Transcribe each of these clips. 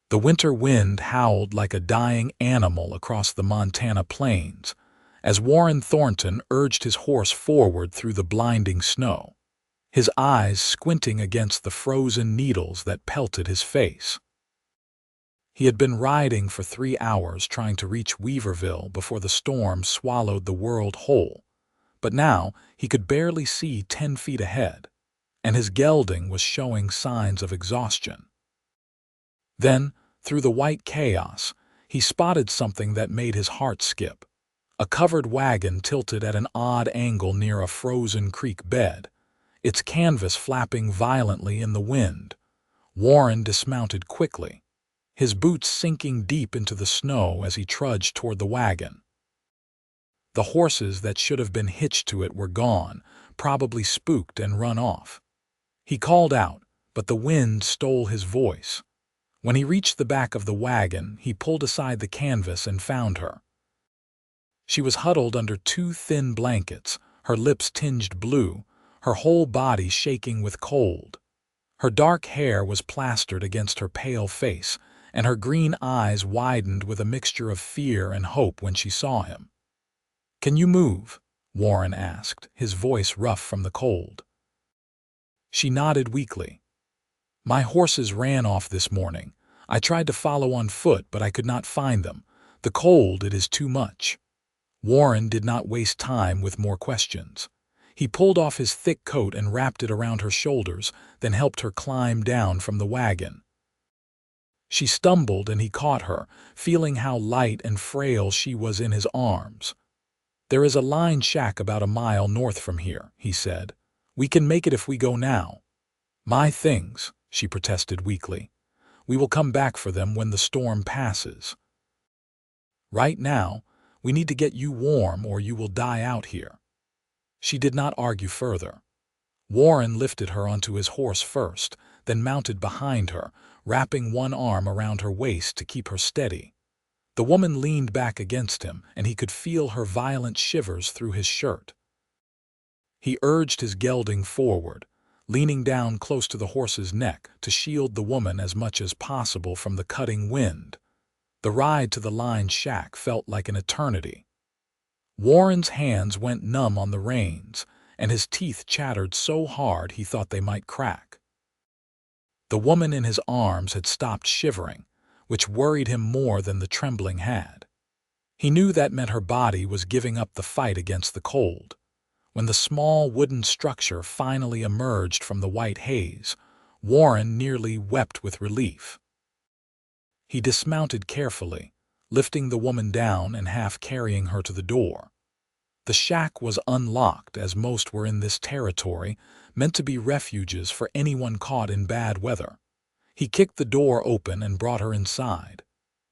The winter wind howled like a dying animal across the Montana plains, as Warren Thornton urged his horse forward through the blinding snow, his eyes squinting against the frozen needles that pelted his face. He had been riding for 3 hours trying to reach Weaverville before the storm swallowed the world whole, but now he could barely see 10 feet ahead, and his gelding was showing signs of exhaustion. Then, through the white chaos, he spotted something that made his heart skip. A covered wagon tilted at an odd angle near a frozen creek bed, its canvas flapping violently in the wind. Warren dismounted quickly, his boots sinking deep into the snow as he trudged toward the wagon. The horses that should have been hitched to it were gone, probably spooked and run off. He called out, but the wind stole his voice. When he reached the back of the wagon, he pulled aside the canvas and found her. She was huddled under 2 thin blankets, her lips tinged blue, her whole body shaking with cold. Her dark hair was plastered against her pale face, and her green eyes widened with a mixture of fear and hope when she saw him. "Can you move?" Warren asked, his voice rough from the cold. She nodded weakly. "My horses ran off this morning. I tried to follow on foot, but I could not find them. The cold, it is too much." Warren did not waste time with more questions. He pulled off his thick coat and wrapped it around her shoulders, then helped her climb down from the wagon. She stumbled and he caught her, feeling how light and frail she was in his arms. "There is a line shack about a mile north from here," he said. "We can make it if we go now." "My things," she protested weakly. "We will come back for them when the storm passes. Right now, we need to get you warm or you will die out here." She did not argue further. Warren lifted her onto his horse first, then mounted behind her, wrapping one arm around her waist to keep her steady. The woman leaned back against him, and he could feel her violent shivers through his shirt. He urged his gelding forward, leaning down close to the horse's neck to shield the woman as much as possible from the cutting wind. The ride to the line shack felt like an eternity. Warren's hands went numb on the reins, and his teeth chattered so hard he thought they might crack. The woman in his arms had stopped shivering, which worried him more than the trembling had. He knew that meant her body was giving up the fight against the cold. When the small wooden structure finally emerged from the white haze, Warren nearly wept with relief. He dismounted carefully, lifting the woman down and half carrying her to the door. The shack was unlocked, as most were in this territory, meant to be refuges for anyone caught in bad weather. He kicked the door open and brought her inside.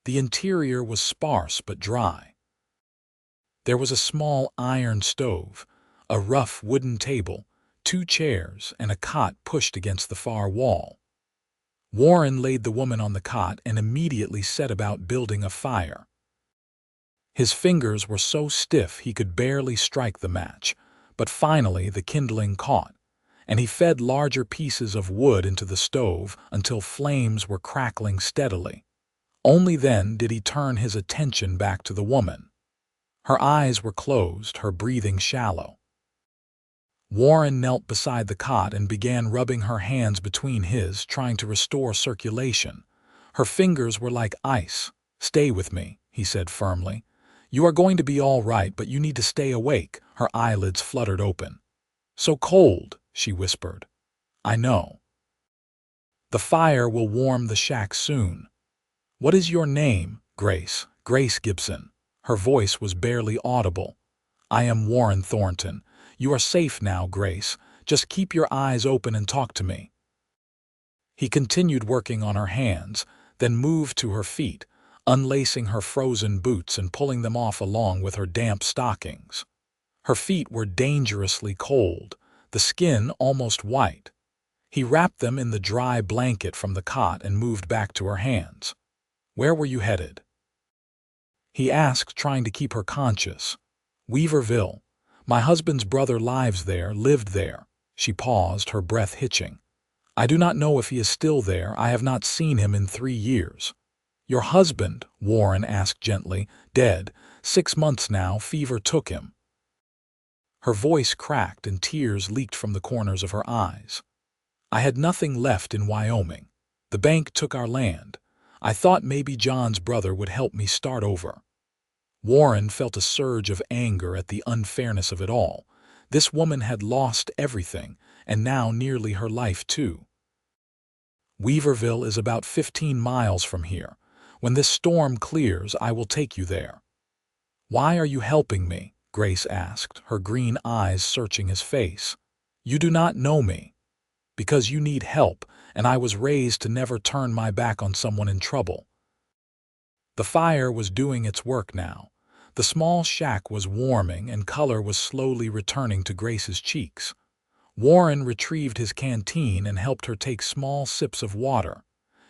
The interior was sparse but dry. There was a small iron stove, a rough wooden table, 2 chairs, and a cot pushed against the far wall. Warren laid the woman on the cot and immediately set about building a fire. His fingers were so stiff he could barely strike the match, but finally the kindling caught, and he fed larger pieces of wood into the stove until flames were crackling steadily. Only then did he turn his attention back to the woman. Her eyes were closed, her breathing shallow. Warren knelt beside the cot and began rubbing her hands between his, trying to restore circulation. Her fingers were like ice. "Stay with me," he said firmly. "You are going to be all right, but you need to stay awake." Her eyelids fluttered open. "So cold," she whispered. "I know. The fire will warm the shack soon." "What is your name?" "Grace. Grace Gibson." Her voice was barely audible. "I am Warren Thornton. You are safe now, Grace. Just keep your eyes open and talk to me." He continued working on her hands, then moved to her feet, unlacing her frozen boots and pulling them off along with her damp stockings. Her feet were dangerously cold, the skin almost white. He wrapped them in the dry blanket from the cot and moved back to her hands. "Where were you headed?" he asked, trying to keep her conscious. "Weaverville. My husband's brother lived there." She paused, her breath hitching. "I do not know if he is still there. I have not seen him in 3 years." Your husband, Warren asked gently, dead. 6 months now, fever took him. Her voice cracked and tears leaked from the corners of her eyes. I had nothing left in Wyoming. The bank took our land. I thought maybe John's brother would help me start over. Warren felt a surge of anger at the unfairness of it all. This woman had lost everything, and now nearly her life too. Weaverville is about 15 miles from here. When this storm clears, I will take you there. Why are you helping me? Grace asked, her green eyes searching his face. You do not know me. Because you need help, and I was raised to never turn my back on someone in trouble. The fire was doing its work now. The small shack was warming and color was slowly returning to Grace's cheeks. Warren retrieved his canteen and helped her take small sips of water.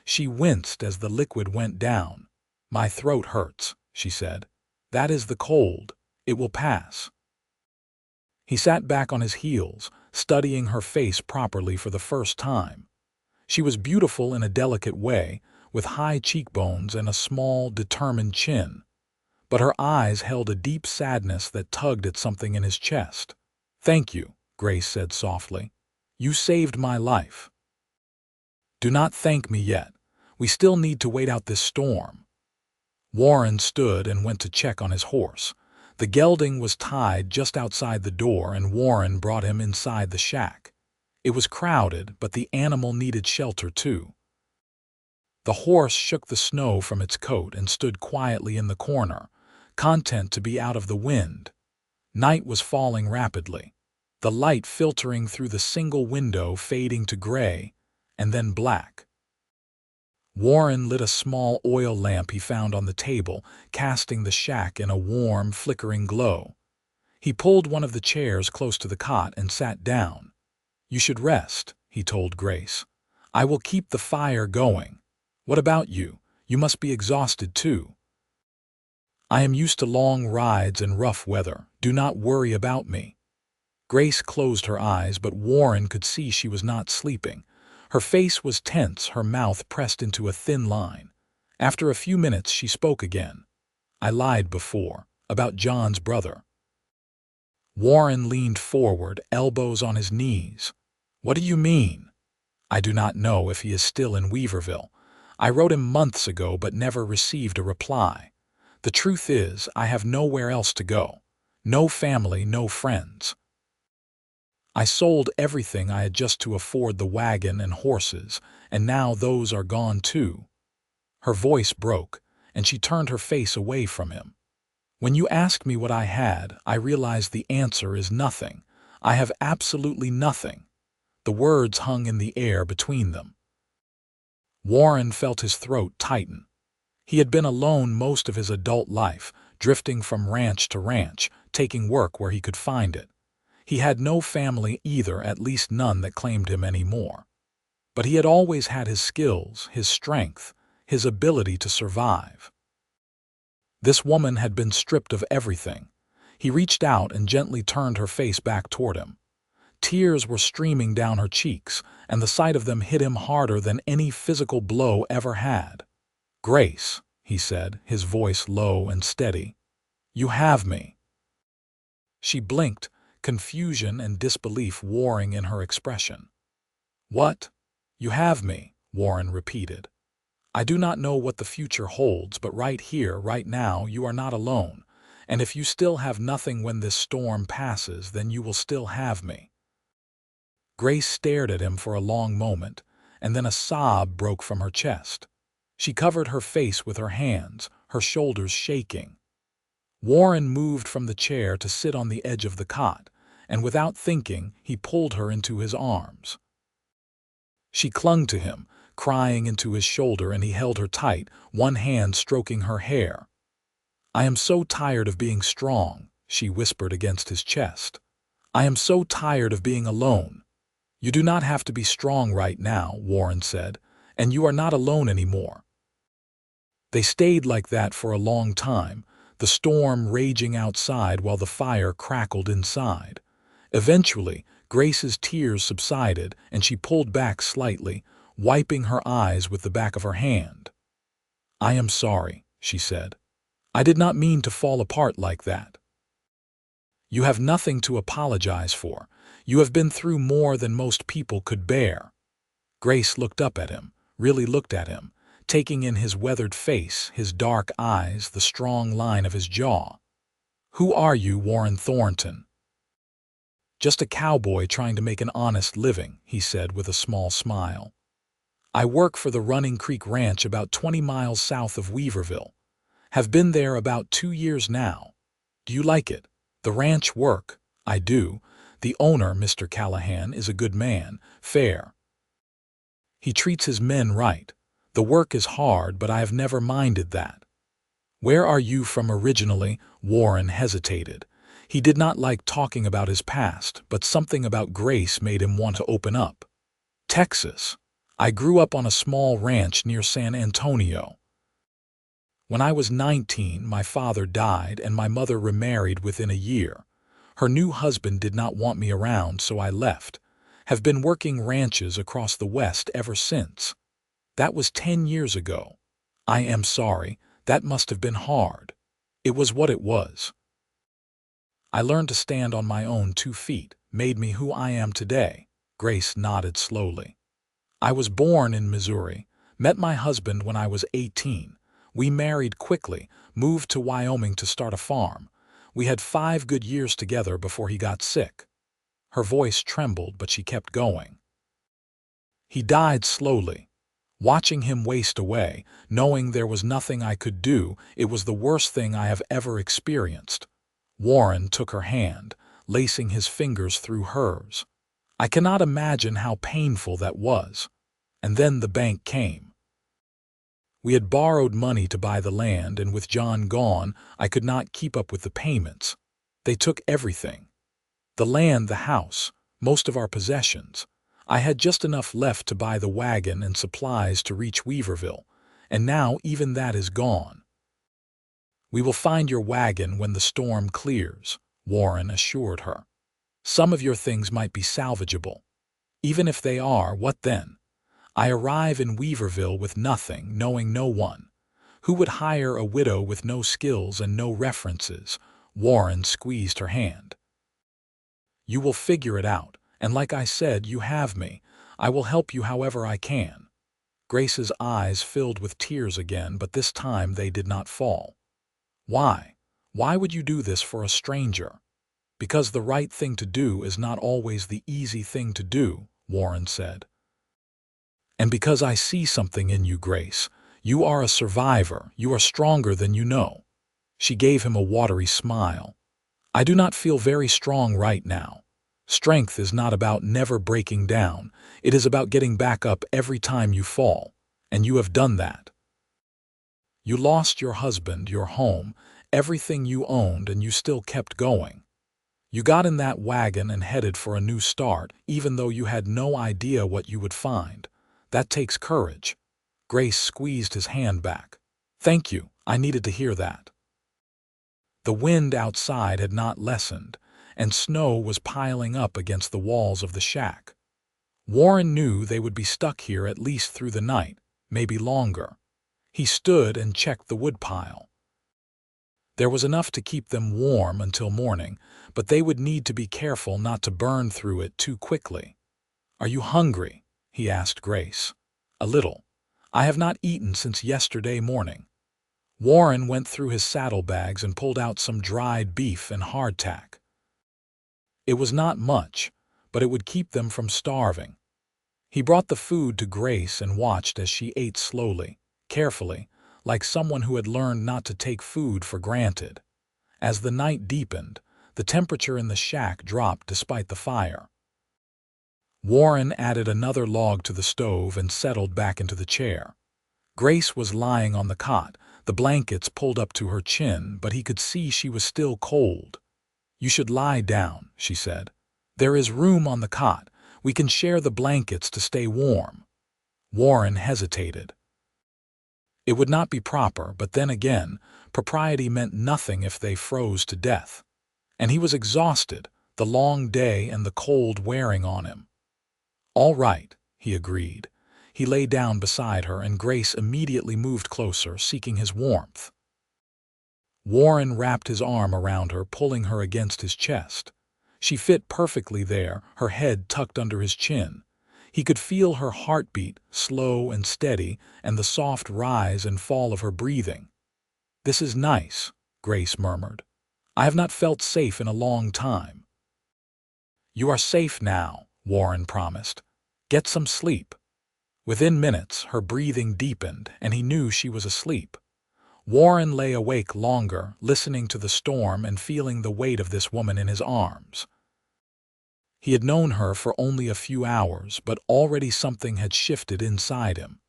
She winced as the liquid went down. My throat hurts, she said. That is the cold. It will pass. He sat back on his heels, studying her face properly for the first time. She was beautiful in a delicate way, with high cheekbones and a small, determined chin. But her eyes held a deep sadness that tugged at something in his chest. Thank you, Grace said softly. You saved my life. Do not thank me yet. We still need to wait out this storm. Warren stood and went to check on his horse. The gelding was tied just outside the door, and Warren brought him inside the shack. It was crowded, but the animal needed shelter too. The horse shook the snow from its coat and stood quietly in the corner, content to be out of the wind. Night was falling rapidly, the light filtering through the single window fading to gray and then black. Warren lit a small oil lamp he found on the table, casting the shack in a warm, flickering glow. He pulled one of the chairs close to the cot and sat down. You should rest, he told Grace. I will keep the fire going. What about you? You must be exhausted too. I am used to long rides and rough weather. Do not worry about me. Grace closed her eyes, but Warren could see she was not sleeping. Her face was tense, her mouth pressed into a thin line. After a few minutes, she spoke again. I lied before, about John's brother. Warren leaned forward, elbows on his knees. What do you mean? I do not know if he is still in Weaverville. I wrote him months ago but never received a reply. The truth is, I have nowhere else to go. No family, no friends. I sold everything I had just to afford the wagon and horses, and now those are gone too. Her voice broke, and she turned her face away from him. When you asked me what I had, I realized the answer is nothing. I have absolutely nothing. The words hung in the air between them. Warren felt his throat tighten. He had been alone most of his adult life, drifting from ranch to ranch, taking work where he could find it. He had no family either, at least none that claimed him anymore. But he had always had his skills, his strength, his ability to survive. This woman had been stripped of everything. He reached out and gently turned her face back toward him. Tears were streaming down her cheeks, and the sight of them hit him harder than any physical blow ever had. Grace, he said, his voice low and steady. You have me. She blinked, confusion and disbelief warring in her expression. What? You have me, Warren repeated. I do not know what the future holds, but right here, right now, you are not alone. And if you still have nothing when this storm passes, then you will still have me. Grace stared at him for a long moment, and then a sob broke from her chest. She covered her face with her hands, her shoulders shaking. Warren moved from the chair to sit on the edge of the cot, and without thinking, he pulled her into his arms. She clung to him, crying into his shoulder, and he held her tight, one hand stroking her hair. I am so tired of being strong, she whispered against his chest. I am so tired of being alone. You do not have to be strong right now, Warren said, and you are not alone anymore. They stayed like that for a long time, the storm raging outside while the fire crackled inside. Eventually, Grace's tears subsided and she pulled back slightly, wiping her eyes with the back of her hand. "I am sorry," she said. "I did not mean to fall apart like that." "You have nothing to apologize for. You have been through more than most people could bear." Grace looked up at him, really looked at him, taking in his weathered face, his dark eyes, the strong line of his jaw. "Who are you, Warren Thornton?" "Just a cowboy trying to make an honest living," he said with a small smile. "I work for the Running Creek Ranch about 20 miles south of Weaverville. Have been there about 2 years now. Do you like it? The ranch work?" "I do. The owner, Mr. Callahan, is a good man, fair. He treats his men right. The work is hard, but I have never minded that." "Where are you from originally?" Warren hesitated. He did not like talking about his past, but something about Grace made him want to open up. "Texas. I grew up on a small ranch near San Antonio. When I was 19, my father died and my mother remarried within a year. Her new husband did not want me around, so I left. Have been working ranches across the West ever since. That was 10 years ago. I am sorry, that must have been hard." "It was what it was. I learned to stand on my own 2 feet, made me who I am today." Grace nodded slowly. "I was born in Missouri, met my husband when I was 18. We married quickly, moved to Wyoming to start a farm. We had 5 good years together before he got sick." Her voice trembled, but she kept going. "He died slowly. Watching him waste away, knowing there was nothing I could do, it was the worst thing I have ever experienced." Warren took her hand, lacing his fingers through hers. "I cannot imagine how painful that was. And then the bank came. We had borrowed money to buy the land, and with John gone, I could not keep up with the payments. They took everything. The land, the house, most of our possessions. I had just enough left to buy the wagon and supplies to reach Weaverville, and now even that is gone." "We will find your wagon when the storm clears," Warren assured her. "Some of your things might be salvageable. Even if they are, what then? I arrive in Weaverville with nothing, knowing no one. Who would hire a widow with no skills and no references?" Warren squeezed her hand. "You will figure it out, and like I said, you have me. I will help you however I can." Grace's eyes filled with tears again, but this time they did not fall. "Why? Why would you do this for a stranger?" "Because the right thing to do is not always the easy thing to do," Warren said. "And because I see something in you, Grace. You are a survivor. You are stronger than you know." She gave him a watery smile. "I do not feel very strong right now. Strength is not about never breaking down. It is about getting back up every time you fall. And you have done that. You lost your husband, your home, everything you owned, and you still kept going. You got in that wagon and headed for a new start, even though you had no idea what you would find. That takes courage." Grace squeezed his hand back. "Thank you, I needed to hear that." The wind outside had not lessened, and snow was piling up against the walls of the shack. Warren knew they would be stuck here at least through the night, maybe longer. He stood and checked the woodpile. There was enough to keep them warm until morning, but they would need to be careful not to burn through it too quickly. "Are you hungry?" he asked Grace. "A little. I have not eaten since yesterday morning." Warren went through his saddlebags and pulled out some dried beef and hardtack. It was not much, but it would keep them from starving. He brought the food to Grace and watched as she ate slowly, carefully, like someone who had learned not to take food for granted. As the night deepened, the temperature in the shack dropped despite the fire. Warren added another log to the stove and settled back into the chair. Grace was lying on the cot, the blankets pulled up to her chin, but he could see she was still cold. "You should lie down," she said. "There is room on the cot. We can share the blankets to stay warm." Warren hesitated. It would not be proper, but then again, propriety meant nothing if they froze to death. And he was exhausted, the long day and the cold wearing on him. "All right," he agreed. He lay down beside her, and Grace immediately moved closer, seeking his warmth. Warren wrapped his arm around her, pulling her against his chest. She fit perfectly there, her head tucked under his chin. He could feel her heartbeat, slow and steady, and the soft rise and fall of her breathing. "This is nice," Grace murmured. "I have not felt safe in a long time." "You are safe now," Warren promised. "Get some sleep." Within minutes, her breathing deepened, and he knew she was asleep. Warren lay awake longer, listening to the storm and feeling the weight of this woman in his arms. He had known her for only a few hours, but already something had shifted inside him.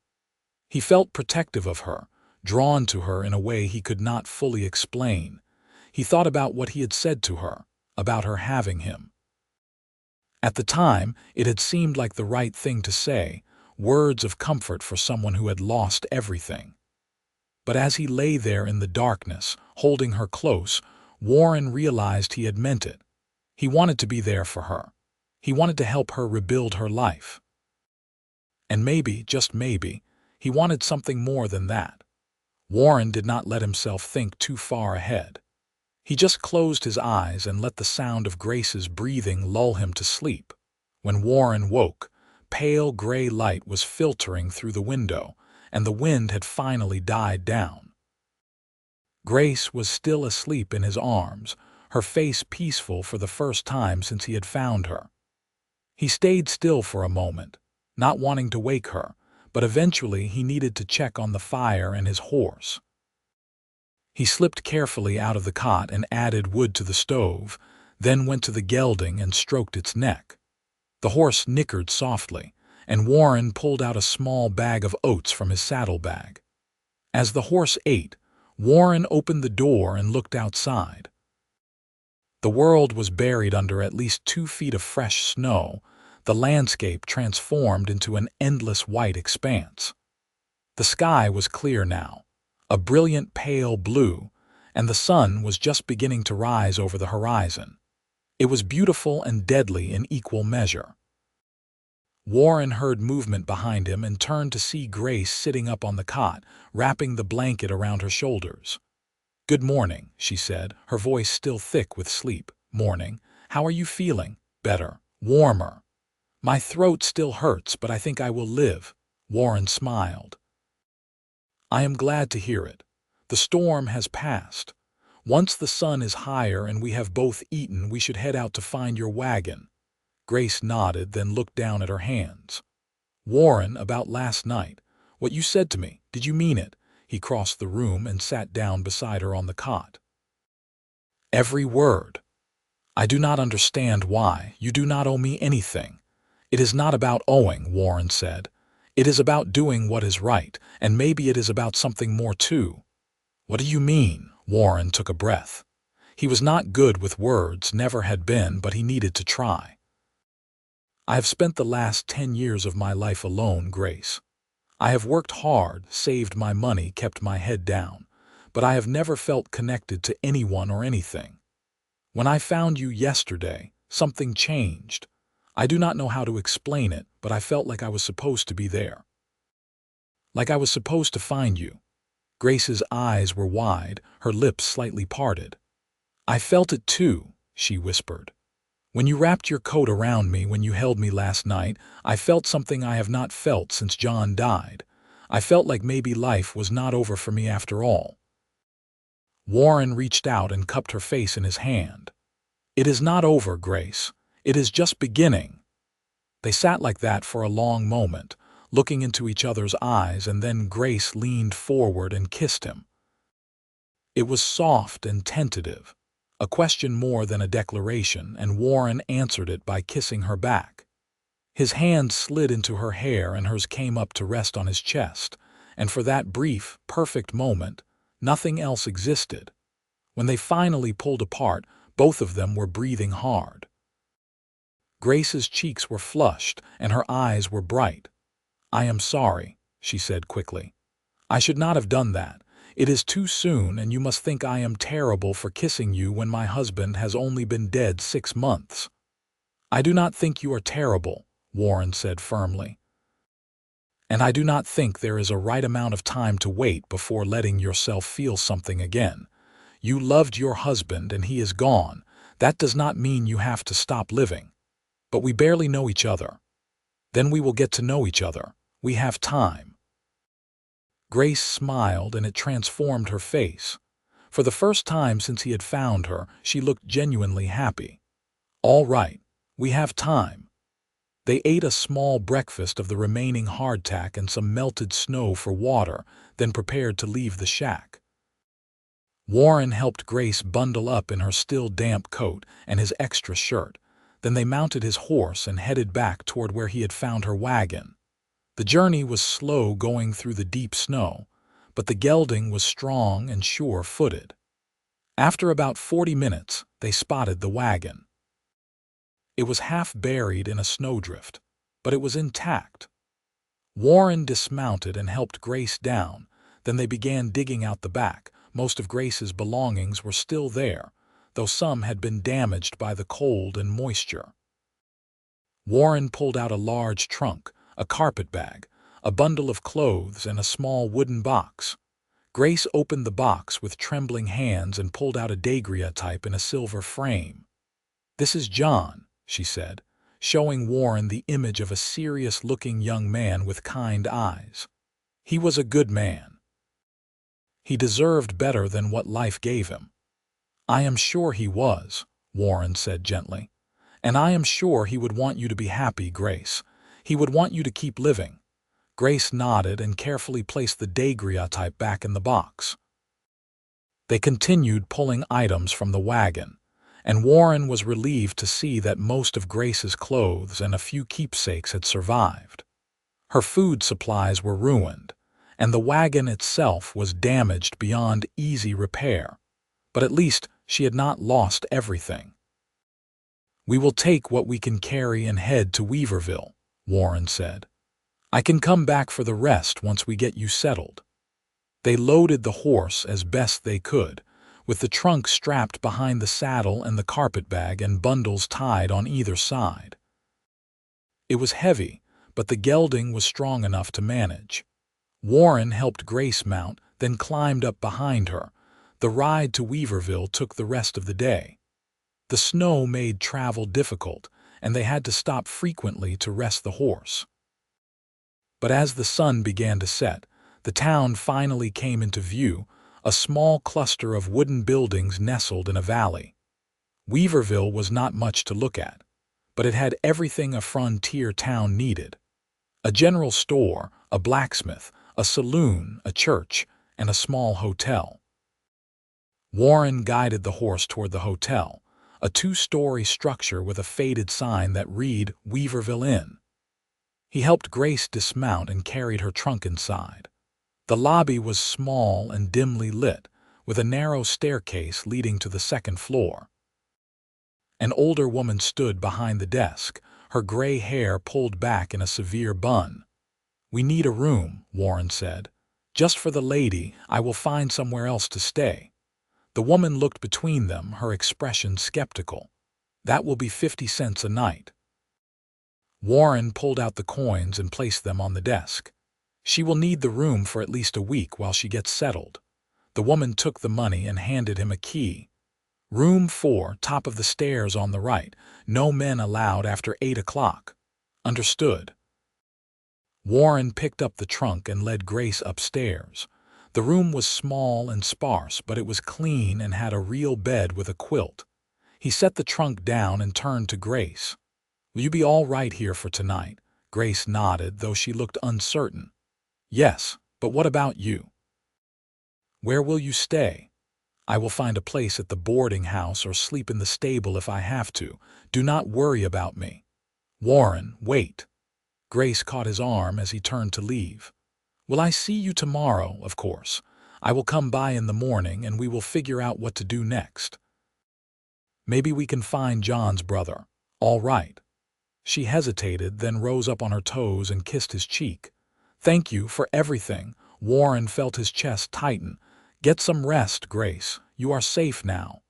He felt protective of her, drawn to her in a way he could not fully explain. He thought about what he had said to her, about her having him. At the time, it had seemed like the right thing to say, words of comfort for someone who had lost everything. But as he lay there in the darkness, holding her close, Warren realized he had meant it. He wanted to be there for her. He wanted to help her rebuild her life. And maybe, just maybe, he wanted something more than that. Warren did not let himself think too far ahead. He just closed his eyes and let the sound of Grace's breathing lull him to sleep. When Warren woke, pale gray light was filtering through the window, and the wind had finally died down. Grace was still asleep in his arms, her face peaceful for the first time since he had found her. He stayed still for a moment, not wanting to wake her, but eventually he needed to check on the fire and his horse. He slipped carefully out of the cot and added wood to the stove, then went to the gelding and stroked its neck. The horse nickered softly, and Warren pulled out a small bag of oats from his saddlebag. As the horse ate, Warren opened the door and looked outside. The world was buried under at least 2 feet of fresh snow, the landscape transformed into an endless white expanse. The sky was clear now, a brilliant pale blue, and the sun was just beginning to rise over the horizon. It was beautiful and deadly in equal measure. Warren heard movement behind him and turned to see Grace sitting up on the cot, wrapping the blanket around her shoulders. "Good morning," she said, her voice still thick with sleep. "Morning. How are you feeling?" "Better. Warmer. My throat still hurts, but I think I will live." Warren smiled. "I am glad to hear it. The storm has passed. Once the sun is higher and we have both eaten, we should head out to find your wagon." Grace nodded, then looked down at her hands. "Warren, about last night. What you said to me, did you mean it?" He crossed the room and sat down beside her on the cot. "Every word. I do not understand why. You do not owe me anything." "It is not about owing," Warren said. "It is about doing what is right, and maybe it is about something more too." "What do you mean?" Warren took a breath. He was not good with words, never had been, but he needed to try. "I have spent the last 10 years of my life alone, Grace. I have worked hard, saved my money, kept my head down, but I have never felt connected to anyone or anything. When I found you yesterday, something changed. I do not know how to explain it, but I felt like I was supposed to be there. Like I was supposed to find you." Grace's eyes were wide, her lips slightly parted. "I felt it too," she whispered. "When you wrapped your coat around me, when you held me last night, I felt something I have not felt since John died. I felt like maybe life was not over for me after all." Warren reached out and cupped her face in his hand. "It is not over, Grace. It is just beginning." They sat like that for a long moment, looking into each other's eyes, and then Grace leaned forward and kissed him. It was soft and tentative, a question more than a declaration, and Warren answered it by kissing her back. His hand slid into her hair and hers came up to rest on his chest, and for that brief, perfect moment, nothing else existed. When they finally pulled apart, both of them were breathing hard. Grace's cheeks were flushed and her eyes were bright. "I am sorry," she said quickly. "I should not have done that. It is too soon, and you must think I am terrible for kissing you when my husband has only been dead 6 months." "I do not think you are terrible," Warren said firmly. And I do not think there is a right amount of time to wait before letting yourself feel something again. You loved your husband and he is gone. That does not mean you have to stop living. But we barely know each other. Then we will get to know each other. We have time." Grace smiled, and it transformed her face. For the first time since he had found her, she looked genuinely happy. "All right, we have time." They ate a small breakfast of the remaining hardtack and some melted snow for water, then prepared to leave the shack. Warren helped Grace bundle up in her still damp coat and his extra shirt. Then they mounted his horse and headed back toward where he had found her wagon. The journey was slow going through the deep snow, but the gelding was strong and sure-footed. After about 40 minutes, they spotted the wagon. It was half buried in a snowdrift, but it was intact. Warren dismounted and helped Grace down. Then they began digging out the back. Most of Grace's belongings were still there, though some had been damaged by the cold and moisture. Warren pulled out a large trunk, a carpet bag, a bundle of clothes, and a small wooden box. Grace opened the box with trembling hands and pulled out a daguerreotype in a silver frame. "This is John," she said, showing Warren the image of a serious-looking young man with kind eyes. "He was a good man. He deserved better than what life gave him." "I am sure he was," Warren said gently. "And I am sure he would want you to be happy, Grace. He would want you to keep living." Grace nodded and carefully placed the daguerreotype back in the box. They continued pulling items from the wagon, and Warren was relieved to see that most of Grace's clothes and a few keepsakes had survived. Her food supplies were ruined, and the wagon itself was damaged beyond easy repair, but at least she had not lost everything. "We will take what we can carry and head to Weaverville," Warren said. "I can come back for the rest once we get you settled." They loaded the horse as best they could, with the trunk strapped behind the saddle and the carpet bag and bundles tied on either side. It was heavy, but the gelding was strong enough to manage. Warren helped Grace mount, then climbed up behind her. The ride to Weaverville took the rest of the day. The snow made travel difficult, and they had to stop frequently to rest the horse. But as the sun began to set, the town finally came into view, a small cluster of wooden buildings nestled in a valley. Weaverville was not much to look at, but it had everything a frontier town needed: a general store, a blacksmith, a saloon, a church, and a small hotel. Warren guided the horse toward the hotel, a two-story structure with a faded sign that read Weaverville Inn. He helped Grace dismount and carried her trunk inside. The lobby was small and dimly lit, with a narrow staircase leading to the second floor. An older woman stood behind the desk, her gray hair pulled back in a severe bun. "We need a room," Warren said. "Just for the lady. I will find somewhere else to stay." The woman looked between them, her expression skeptical. "That will be 50 cents a night." Warren pulled out the coins and placed them on the desk. "She will need the room for at least a week while she gets settled." The woman took the money and handed him a key. "Room 4, top of the stairs on the right. No men allowed after 8 o'clock." "Understood." Warren picked up the trunk and led Grace upstairs. The room was small and sparse, but it was clean and had a real bed with a quilt. He set the trunk down and turned to Grace. "Will you be all right here for tonight?" Grace nodded, though she looked uncertain. "Yes, but what about you? Where will you stay?" "I will find a place at the boarding house or sleep in the stable if I have to. Do not worry about me." "Warren, wait." Grace caught his arm as he turned to leave. "Will I see you tomorrow? Of course. I will come by in the morning and we will figure out what to do next. Maybe we can find John's brother. All right." She hesitated, then rose up on her toes and kissed his cheek. "Thank you for everything." Warren felt his chest tighten. "Get some rest, Grace. You are safe now."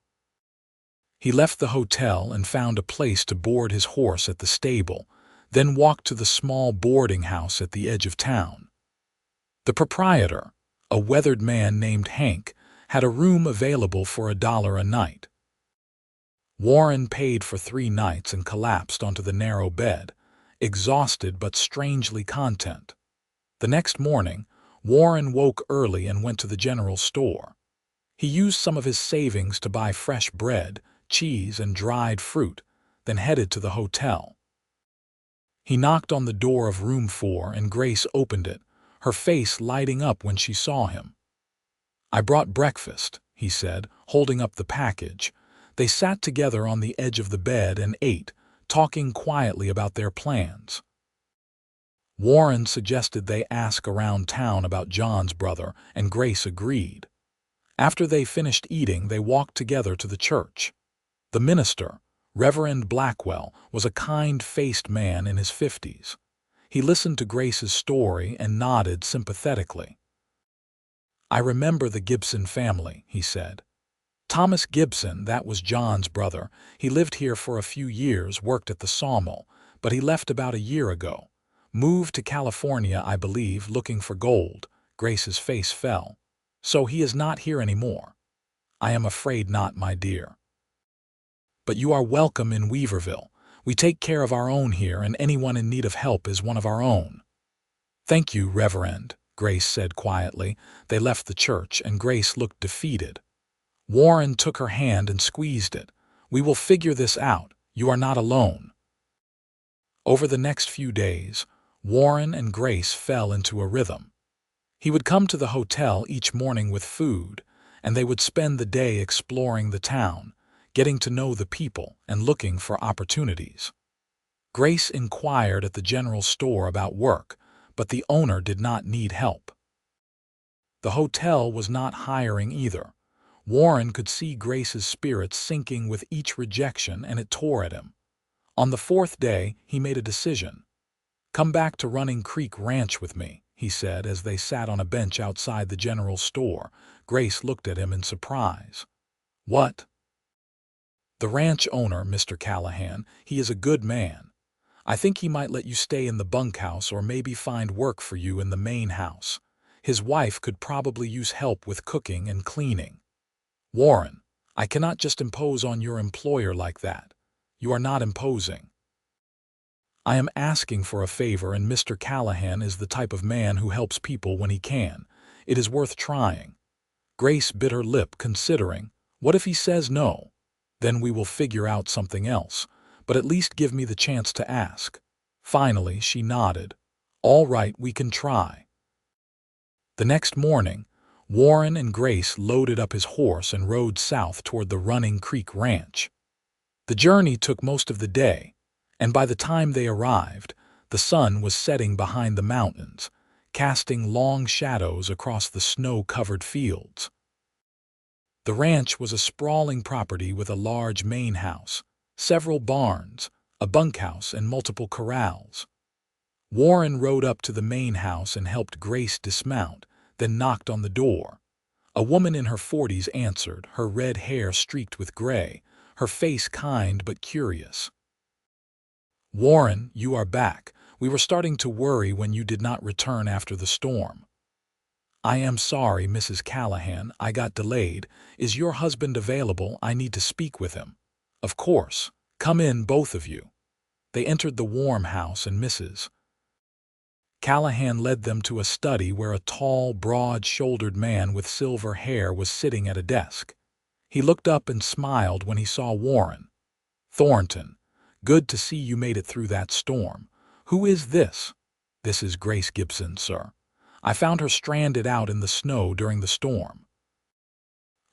He left the hotel and found a place to board his horse at the stable. then walked to the small boarding house at the edge of town. The proprietor, a weathered man named Hank, had a room available for $1 a night. Warren paid for 3 nights and collapsed onto the narrow bed, exhausted but strangely content. The next morning, Warren woke early and went to the general store. He used some of his savings to buy fresh bread, cheese, and dried fruit, then headed to the hotel. He knocked on the door of room 4 and Grace opened it, her face lighting up when she saw him. "I brought breakfast," he said, holding up the package. They sat together on the edge of the bed and ate, talking quietly about their plans. Warren suggested they ask around town about John's brother, and Grace agreed. After they finished eating, they walked together to the church. The minister, Reverend Blackwell, was a kind-faced man in his 50s. He listened to Grace's story and nodded sympathetically. "I remember the Gibson family," he said. "Thomas Gibson, that was John's brother. He lived here for a few years, worked at the sawmill, but he left about a year ago. Moved to California, I believe, looking for gold." Grace's face fell. "So he is not here anymore?" "I am afraid not, my dear. But you are welcome in Weaverville. We take care of our own here, and anyone in need of help is one of our own." "Thank you, Reverend," Grace said quietly. They left the church, and Grace looked defeated. Warren took her hand and squeezed it. "We will figure this out. You are not alone." Over the next few days, Warren and Grace fell into a rhythm. He would come to the hotel each morning with food, and they would spend the day exploring the town, getting to know the people and looking for opportunities. Grace inquired at the general store about work, but the owner did not need help. The hotel was not hiring either. Warren could see Grace's spirits sinking with each rejection, and it tore at him. On the 4th day, he made a decision. "Come back to Running Creek Ranch with me," he said as they sat on a bench outside the general store. Grace looked at him in surprise. "What?" "The ranch owner, Mr. Callahan. He is a good man. I think he might let you stay in the bunkhouse or maybe find work for you in the main house. His wife could probably use help with cooking and cleaning." "Warren, I cannot just impose on your employer like that. You are not imposing. I am asking for a favor, and Mr. Callahan is the type of man who helps people when he can. It is worth trying." Grace bit her lip, considering, what if he says no? Then we will figure out something else, but at least give me the chance to ask. Finally, she nodded. "All right, we can try." The next morning, Warren and Grace loaded up his horse and rode south toward the Running Creek Ranch. The journey took most of the day, and by the time they arrived, the sun was setting behind the mountains, casting long shadows across the snow-covered fields. The ranch was a sprawling property with a large main house, several barns, a bunkhouse, and multiple corrals. Warren rode up to the main house and helped Grace dismount, then knocked on the door. A woman in her 40s answered, her red hair streaked with gray, her face kind but curious. "Warren, you are back. We were starting to worry when you did not return after the storm." "I am sorry, Mrs. Callahan. I got delayed. Is your husband available? I need to speak with him." "Of course. Come in, both of you." They entered the warm house, and Mrs. Callahan led them to a study where a tall, broad-shouldered man with silver hair was sitting at a desk. He looked up and smiled when he saw Warren. "Thornton, good to see you made it through that storm. Who is this?" "This is Grace Gibson, sir. I found her stranded out in the snow during the storm.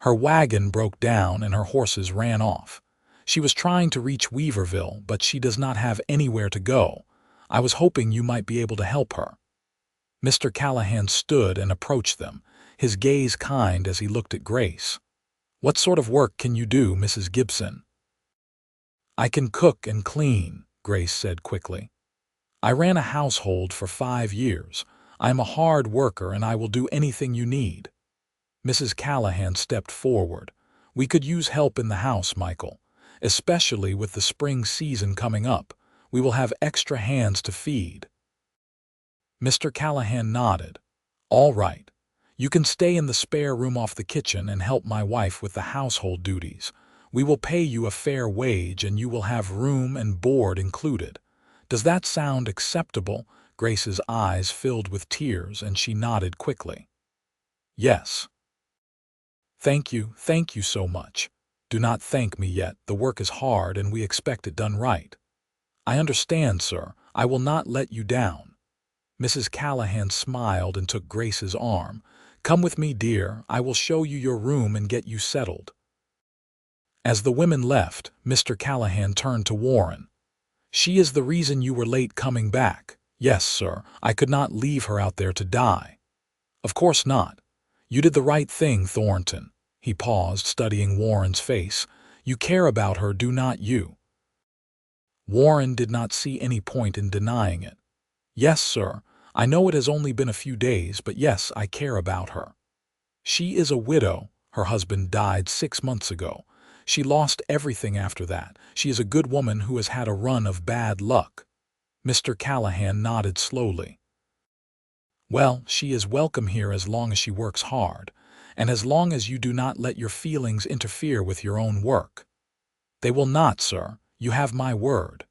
Her wagon broke down and her horses ran off. She was trying to reach Weaverville, but she does not have anywhere to go. I was hoping you might be able to help her." Mr. Callahan stood and approached them, his gaze kind as he looked at Grace. "What sort of work can you do, Mrs. Gibson?" "I can cook and clean," Grace said quickly. "I ran a household for 5 years. I am a hard worker and I will do anything you need." Mrs. Callahan stepped forward. "We could use help in the house, Michael, especially with the spring season coming up. We will have extra hands to feed." Mr. Callahan nodded. "All right. You can stay in the spare room off the kitchen and help my wife with the household duties. We will pay you a fair wage and you will have room and board included. Does that sound acceptable?" Grace's eyes filled with tears and she nodded quickly. "Yes." Thank you so much. Do not thank me yet. The work is hard and we expect it done right." "I understand, sir. I will not let you down." Mrs. Callahan smiled and took Grace's arm. "Come with me, dear. I will show you your room and get you settled." As the women left, Mr. Callahan turned to Warren. "She is the reason you were late coming back." "Yes, sir. I could not leave her out there to die." "Of course not. You did the right thing, Thornton." He paused, studying Warren's face. "You care about her, do not you?" Warren did not see any point in denying it. "Yes, sir. I know it has only been a few days, but yes, I care about her. She is a widow. Her husband died 6 months ago. She lost everything after that. She is a good woman who has had a run of bad luck." Mr. Callahan nodded slowly. "Well, she is welcome here as long as she works hard, and as long as you do not let your feelings interfere with your own work." "They will not, sir. You have my word."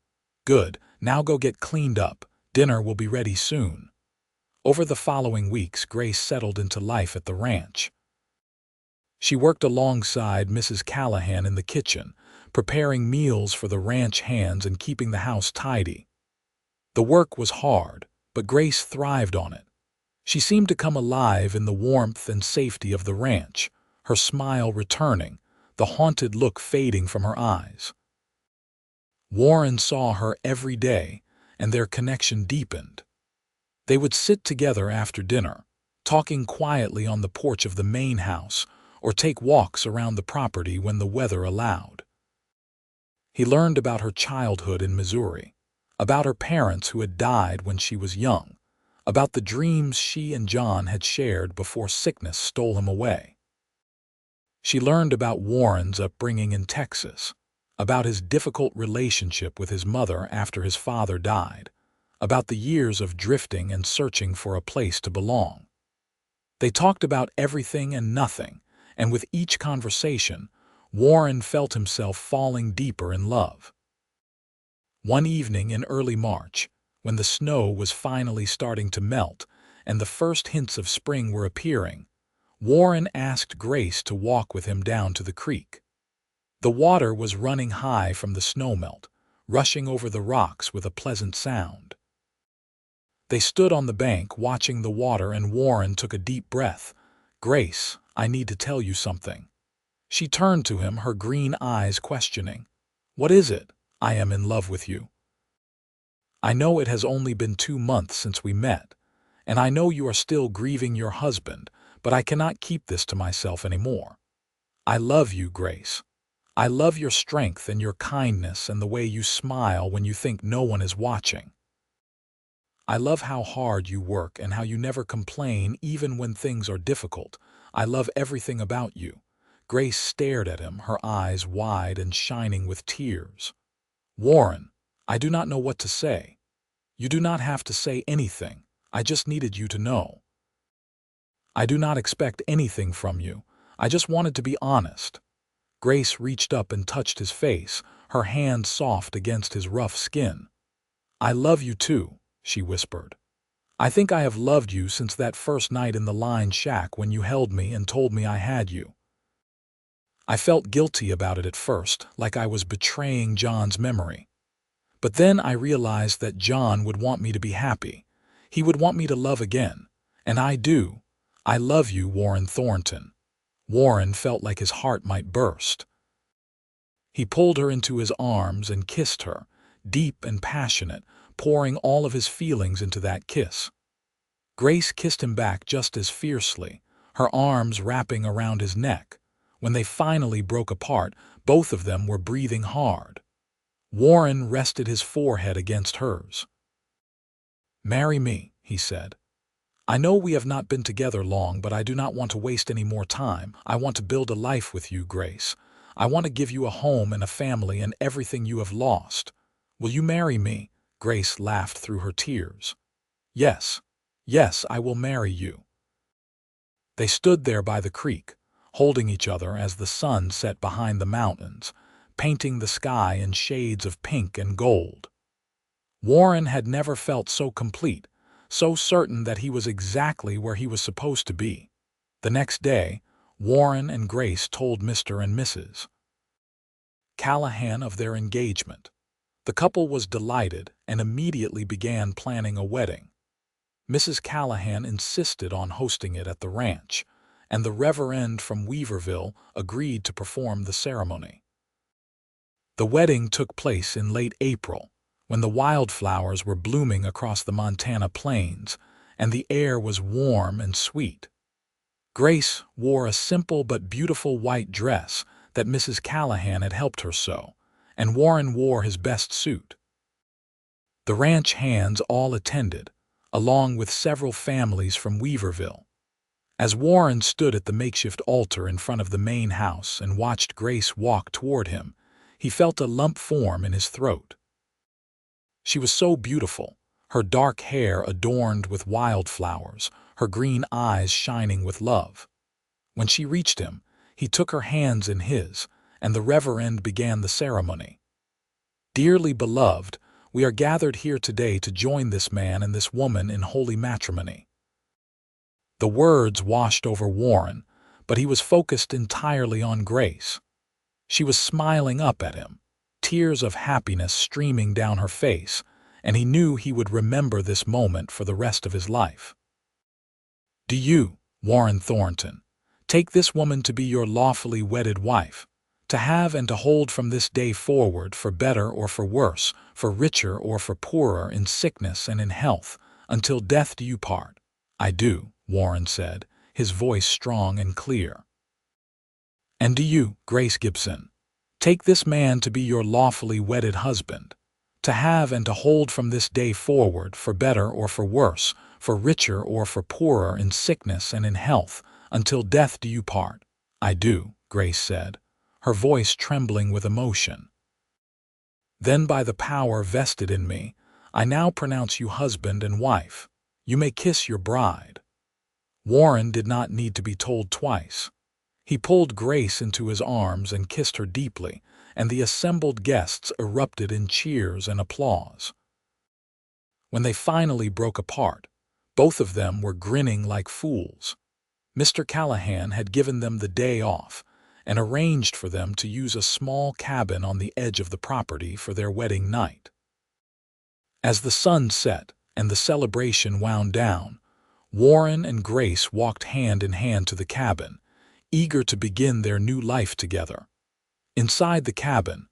"Good. Now go get cleaned up. Dinner will be ready soon." Over the following weeks, Grace settled into life at the ranch. She worked alongside Mrs. Callahan in the kitchen, preparing meals for the ranch hands and keeping the house tidy. The work was hard, but Grace thrived on it. She seemed to come alive in the warmth and safety of the ranch, her smile returning, the haunted look fading from her eyes. Warren saw her every day, and their connection deepened. They would sit together after dinner, talking quietly on the porch of the main house, or take walks around the property when the weather allowed. He learned about her childhood in Missouri, about her parents who had died when she was young, about the dreams she and John had shared before sickness stole him away. She learned about Warren's upbringing in Texas, about his difficult relationship with his mother after his father died, about the years of drifting and searching for a place to belong. They talked about everything and nothing, and with each conversation, Warren felt himself falling deeper in love. One evening in early March, when the snow was finally starting to melt and the first hints of spring were appearing, Warren asked Grace to walk with him down to the creek. The water was running high from the snowmelt, rushing over the rocks with a pleasant sound. They stood on the bank watching the water and Warren took a deep breath. "Grace, I need to tell you something." She turned to him, her green eyes questioning. "What is it?" "I am in love with you. I know it has only been 2 months since we met, and I know you are still grieving your husband, but I cannot keep this to myself anymore. I love you, Grace. I love your strength and your kindness and the way you smile when you think no one is watching. I love how hard you work and how you never complain even when things are difficult. I love everything about you." Grace stared at him, her eyes wide and shining with tears. "Warren, I do not know what to say." "You do not have to say anything. I just needed you to know. I do not expect anything from you. I just wanted to be honest." Grace reached up and touched his face, her hand soft against his rough skin. "I love you too," she whispered. "I think I have loved you since that first night in the line shack when you held me and told me I had you. I felt guilty about it at first, like I was betraying John's memory. But then I realized that John would want me to be happy. He would want me to love again. And I do. I love you, Warren Thornton." Warren felt like his heart might burst. He pulled her into his arms and kissed her, deep and passionate, pouring all of his feelings into that kiss. Grace kissed him back just as fiercely, her arms wrapping around his neck. When they finally broke apart, both of them were breathing hard. Warren rested his forehead against hers. "Marry me," he said. "I know we have not been together long, but I do not want to waste any more time. I want to build a life with you, Grace. I want to give you a home and a family and everything you have lost. Will you marry me?" Grace laughed through her tears. "Yes, yes, I will marry you." They stood there by the creek, holding each other as the sun set behind the mountains, painting the sky in shades of pink and gold. Warren had never felt so complete, so certain that he was exactly where he was supposed to be. The next day, Warren and Grace told Mr. and Mrs. Callahan of their engagement. The couple was delighted and immediately began planning a wedding. Mrs. Callahan insisted on hosting it at the ranch, and the Reverend from Weaverville agreed to perform the ceremony. The wedding took place in late April, when the wildflowers were blooming across the Montana plains, and the air was warm and sweet. Grace wore a simple but beautiful white dress that Mrs. Callahan had helped her sew, and Warren wore his best suit. The ranch hands all attended, along with several families from Weaverville. As Warren stood at the makeshift altar in front of the main house and watched Grace walk toward him, he felt a lump form in his throat. She was so beautiful, her dark hair adorned with wildflowers, her green eyes shining with love. When she reached him, he took her hands in his, and the Reverend began the ceremony. "Dearly beloved, we are gathered here today to join this man and this woman in holy matrimony." The words washed over Warren, but he was focused entirely on Grace. She was smiling up at him, tears of happiness streaming down her face, and he knew he would remember this moment for the rest of his life. "Do you, Warren Thornton, take this woman to be your lawfully wedded wife, to have and to hold from this day forward for better or for worse, for richer or for poorer, in sickness and in health, until death do you part?" "I do," Warren said, his voice strong and clear. "And do you, Grace Gibson, take this man to be your lawfully wedded husband, to have and to hold from this day forward for better or for worse, for richer or for poorer, in sickness and in health, until death do you part?" "I do," Grace said, her voice trembling with emotion. "Then by the power vested in me, I now pronounce you husband and wife. You may kiss your bride." Warren did not need to be told twice. He pulled Grace into his arms and kissed her deeply, and the assembled guests erupted in cheers and applause. When they finally broke apart, both of them were grinning like fools. Mr. Callahan had given them the day off and arranged for them to use a small cabin on the edge of the property for their wedding night. As the sun set and the celebration wound down, Warren and Grace walked hand in hand to the cabin, eager to begin their new life together. Inside the cabin,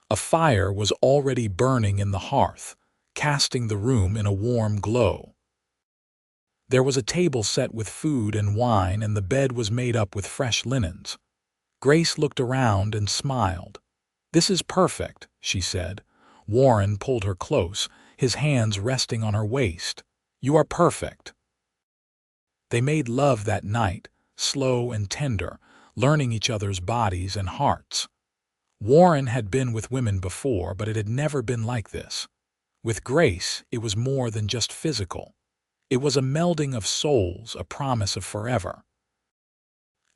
a fire was already burning in the hearth, casting the room in a warm glow. There was a table set with food and wine, and the bed was made up with fresh linens. Grace looked around and smiled. "This is perfect," she said. Warren pulled her close, his hands resting on her waist. "You are perfect." They made love that night, slow and tender, learning each other's bodies and hearts. Warren had been with women before, but it had never been like this. With Grace, it was more than just physical. It was a melding of souls, a promise of forever.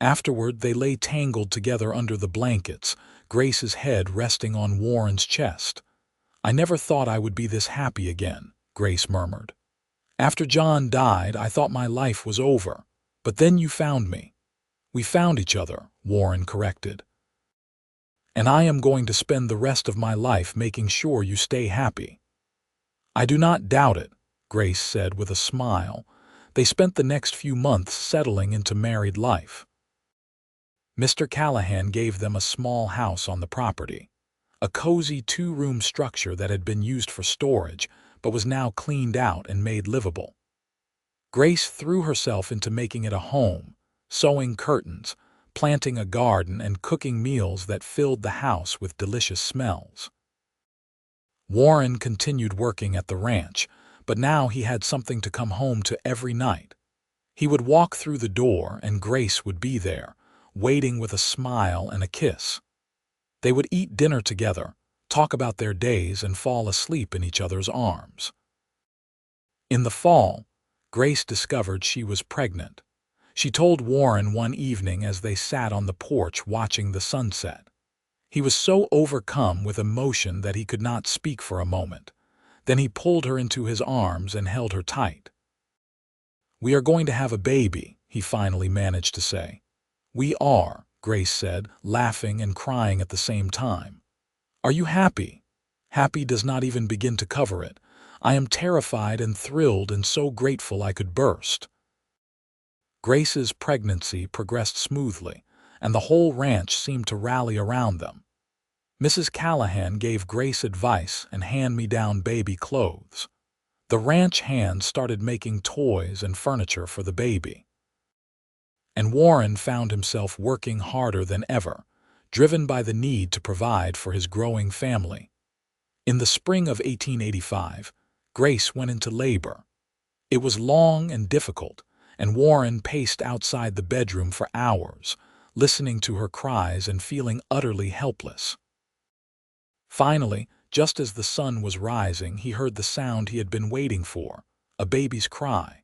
Afterward, they lay tangled together under the blankets, Grace's head resting on Warren's chest. "I never thought I would be this happy again," Grace murmured. "After John died, I thought my life was over. But then you found me." "We found each other," Warren corrected. "And I am going to spend the rest of my life making sure you stay happy." "I do not doubt it," Grace said with a smile. They spent the next few months settling into married life. Mr. Callahan gave them a small house on the property, a cozy two-room structure that had been used for storage but was now cleaned out and made livable. Grace threw herself into making it a home, sewing curtains, planting a garden, and cooking meals that filled the house with delicious smells. Warren continued working at the ranch, but now he had something to come home to every night. He would walk through the door and Grace would be there, waiting with a smile and a kiss. They would eat dinner together, talk about their days, and fall asleep in each other's arms. In the fall, Grace discovered she was pregnant. She told Warren one evening as they sat on the porch watching the sunset. He was so overcome with emotion that he could not speak for a moment. Then he pulled her into his arms and held her tight. "We are going to have a baby," he finally managed to say. "We are," Grace said, laughing and crying at the same time. "Are you happy?" "Happy does not even begin to cover it. I am terrified and thrilled and so grateful I could burst." Grace's pregnancy progressed smoothly, and the whole ranch seemed to rally around them. Mrs. Callahan gave Grace advice and hand-me-down baby clothes. The ranch hands started making toys and furniture for the baby. And Warren found himself working harder than ever, driven by the need to provide for his growing family. In the spring of 1885, Grace went into labor. It was long and difficult, and Warren paced outside the bedroom for hours, listening to her cries and feeling utterly helpless. Finally, just as the sun was rising, he heard the sound he had been waiting for, a baby's cry.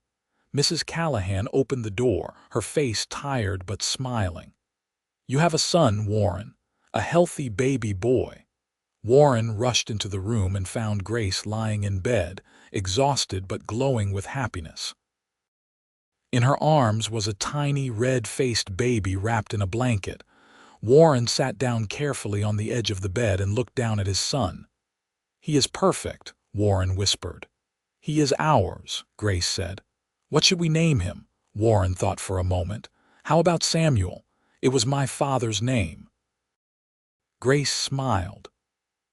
Mrs. Callahan opened the door, her face tired but smiling. "You have a son, Warren, a healthy baby boy." Warren rushed into the room and found Grace lying in bed, exhausted but glowing with happiness. In her arms was a tiny red-faced baby wrapped in a blanket. Warren sat down carefully on the edge of the bed and looked down at his son. "He is perfect," Warren whispered. "He is ours," Grace said. "What should we name him?" Warren thought for a moment. "How about Samuel? It was my father's name." Grace smiled.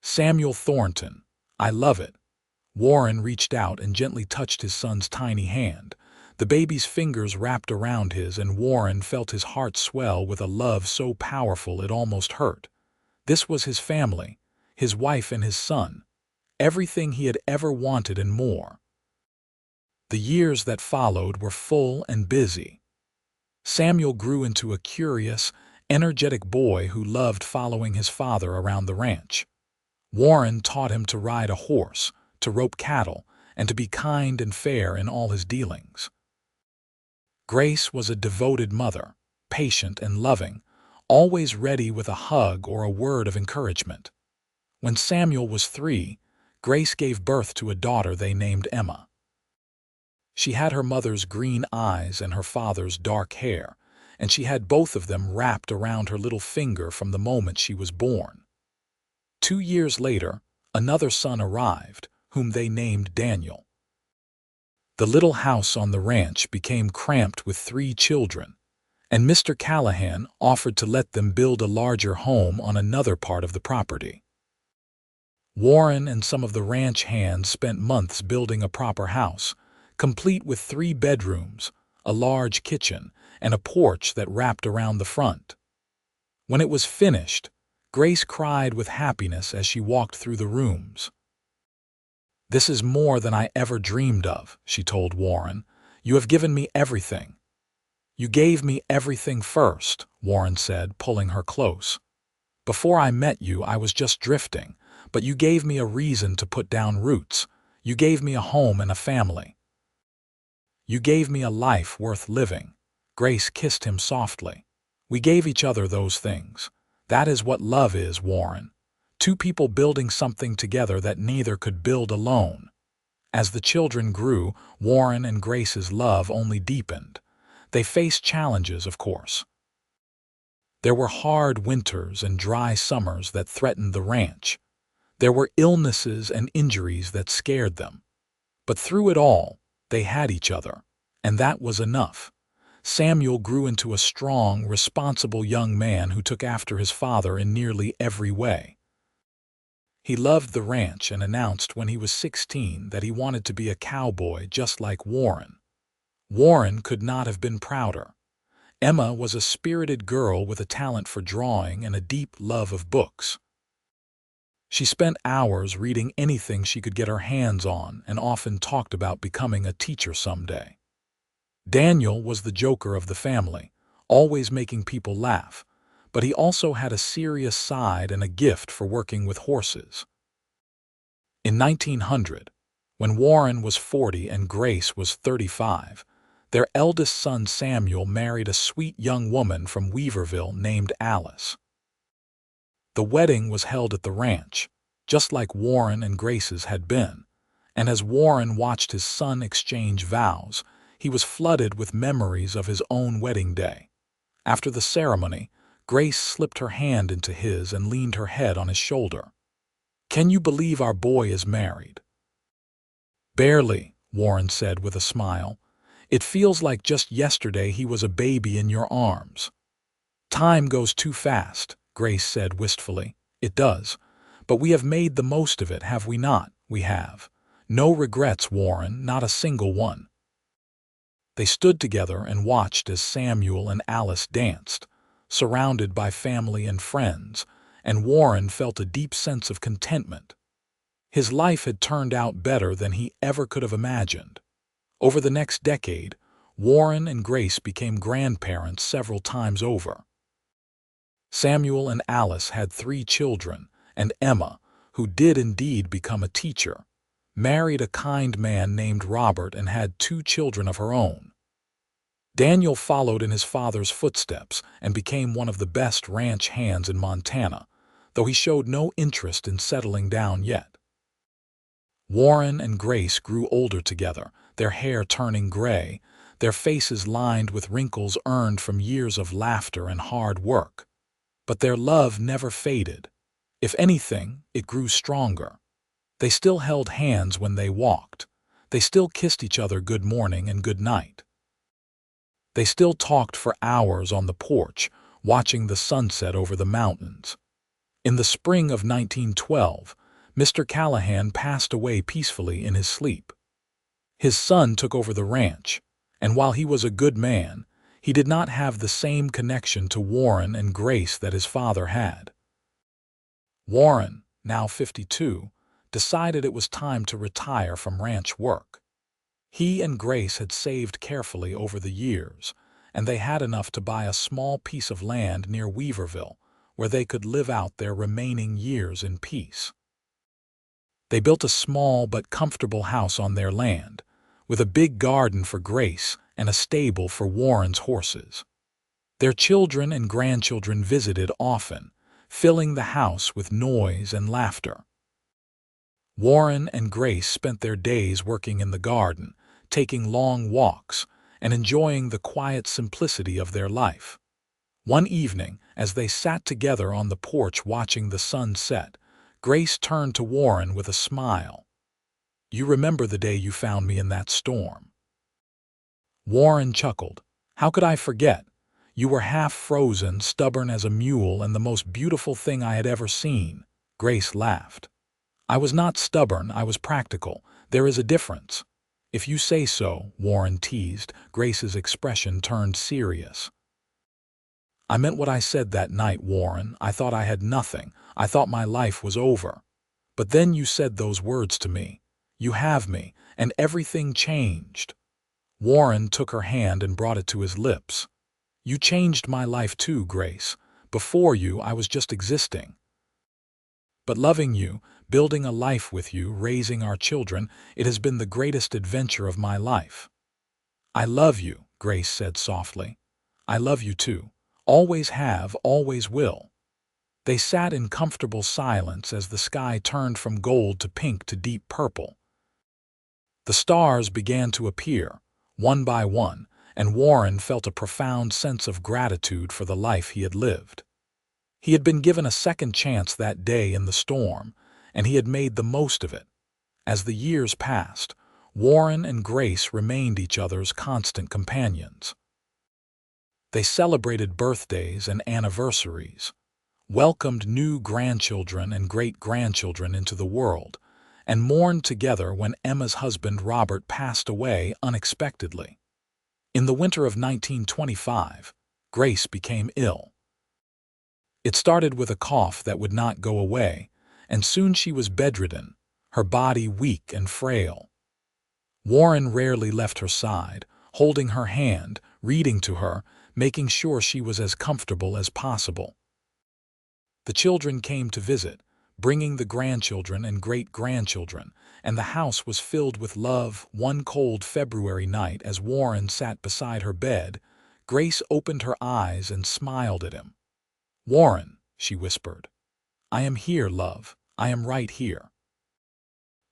"Samuel Thornton. I love it." Warren reached out and gently touched his son's tiny hand. The baby's fingers wrapped around his, and Warren felt his heart swell with a love so powerful it almost hurt. This was his family, his wife and his son, everything he had ever wanted and more. The years that followed were full and busy. Samuel grew into a curious, energetic boy who loved following his father around the ranch. Warren taught him to ride a horse, to rope cattle, and to be kind and fair in all his dealings. Grace was a devoted mother, patient and loving, always ready with a hug or a word of encouragement. When Samuel was 3, Grace gave birth to a daughter they named Emma. She had her mother's green eyes and her father's dark hair, and she had both of them wrapped around her little finger from the moment she was born. 2 years later, another son arrived, whom they named Daniel. The little house on the ranch became cramped with 3 children, and Mr. Callahan offered to let them build a larger home on another part of the property. Warren and some of the ranch hands spent months building a proper house, complete with 3 bedrooms, a large kitchen, and a porch that wrapped around the front. When it was finished, Grace cried with happiness as she walked through the rooms. "This is more than I ever dreamed of," she told Warren. "You have given me everything." "You gave me everything first," Warren said, pulling her close. "Before I met you, I was just drifting, but you gave me a reason to put down roots. You gave me a home and a family. You gave me a life worth living." Grace kissed him softly. "We gave each other those things. That is what love is, Warren. 2 people building something together that neither could build alone." As the children grew, Warren and Grace's love only deepened. They faced challenges, of course. There were hard winters and dry summers that threatened the ranch. There were illnesses and injuries that scared them. But through it all, they had each other, and that was enough. Samuel grew into a strong, responsible young man who took after his father in nearly every way. He loved the ranch and announced when he was 16 that he wanted to be a cowboy just like Warren. Warren could not have been prouder. Emma was a spirited girl with a talent for drawing and a deep love of books. She spent hours reading anything she could get her hands on and often talked about becoming a teacher someday. Daniel was the joker of the family, always making people laugh, but he also had a serious side and a gift for working with horses. In 1900, when Warren was 40 and Grace was 35, their eldest son Samuel married a sweet young woman from Weaverville named Alice. The wedding was held at the ranch, just like Warren and Grace's had been, and as Warren watched his son exchange vows, he was flooded with memories of his own wedding day. After the ceremony, Grace slipped her hand into his and leaned her head on his shoulder. "Can you believe our boy is married?" "Barely," Warren said with a smile. "It feels like just yesterday he was a baby in your arms." "Time goes too fast," Grace said wistfully. "It does. But we have made the most of it, have we not?" "We have. No regrets, Warren, not a single one." They stood together and watched as Samuel and Alice danced, surrounded by family and friends, and Warren felt a deep sense of contentment. His life had turned out better than he ever could have imagined. Over the next decade, Warren and Grace became grandparents several times over. Samuel and Alice had 3 children, and Emma, who did indeed become a teacher, married a kind man named Robert and had 2 children of her own. Daniel followed in his father's footsteps and became one of the best ranch hands in Montana, though he showed no interest in settling down yet. Warren and Grace grew older together, their hair turning gray, their faces lined with wrinkles earned from years of laughter and hard work. But their love never faded. If anything, it grew stronger. They still held hands when they walked. They still kissed each other good morning and good night. They still talked for hours on the porch, watching the sunset over the mountains. In the spring of 1912, Mr. Callahan passed away peacefully in his sleep. His son took over the ranch, and while he was a good man, he did not have the same connection to Warren and Grace that his father had. Warren, now 52, decided it was time to retire from ranch work. He and Grace had saved carefully over the years, and they had enough to buy a small piece of land near Weaverville, where they could live out their remaining years in peace. They built a small but comfortable house on their land, with a big garden for Grace and a stable for Warren's horses. Their children and grandchildren visited often, filling the house with noise and laughter. Warren and Grace spent their days working in the garden, taking long walks, and enjoying the quiet simplicity of their life. One evening, as they sat together on the porch watching the sun set, Grace turned to Warren with a smile. "You remember the day you found me in that storm?" Warren chuckled. "How could I forget? You were half frozen, stubborn as a mule, and the most beautiful thing I had ever seen." Grace laughed. "I was not stubborn, I was practical. There is a difference." "If you say so," Warren teased. Grace's expression turned serious. "I meant what I said that night, Warren. I thought I had nothing. I thought my life was over. But then you said those words to me. 'You have me,' and everything changed." Warren took her hand and brought it to his lips. "You changed my life too, Grace. Before you, I was just existing. But loving you, building a life with you, raising our children, it has been the greatest adventure of my life." "I love you," Grace said softly. "I love you too. Always have, always will." They sat in comfortable silence as the sky turned from gold to pink to deep purple. The stars began to appear, one by one, and Warren felt a profound sense of gratitude for the life he had lived. He had been given a second chance that day in the storm, and he had made the most of it. As the years passed, Warren and Grace remained each other's constant companions. They celebrated birthdays and anniversaries, welcomed new grandchildren and great-grandchildren into the world, and mourned together when Emma's husband Robert passed away unexpectedly. In the winter of 1925, Grace became ill. It started with a cough that would not go away, and soon she was bedridden, her body weak and frail. Warren rarely left her side, holding her hand, reading to her, making sure she was as comfortable as possible. The children came to visit, bringing the grandchildren and great-grandchildren, and the house was filled with love. One cold February night, as Warren sat beside her bed, Grace opened her eyes and smiled at him. "Warren," she whispered, "I am here, love. I am right here.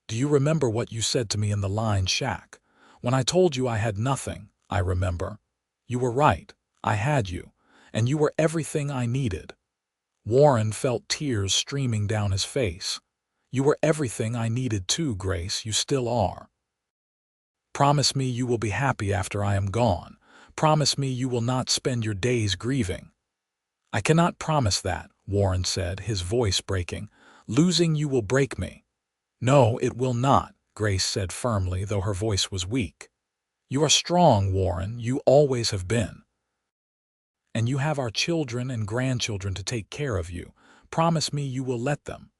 Do you remember what you said to me in the line shack? When I told you I had nothing, I remember. You were right. I had you, and you were everything I needed." Warren felt tears streaming down his face. "You were everything I needed too, Grace. You still are. Promise me you will be happy after I am gone. Promise me you will not spend your days grieving." "I cannot promise that," Warren said, his voice breaking. "Losing you will break me." "No, it will not," Grace said firmly, though her voice was weak. "You are strong, Warren. You always have been. And you have our children and grandchildren to take care of you. Promise me you will let them."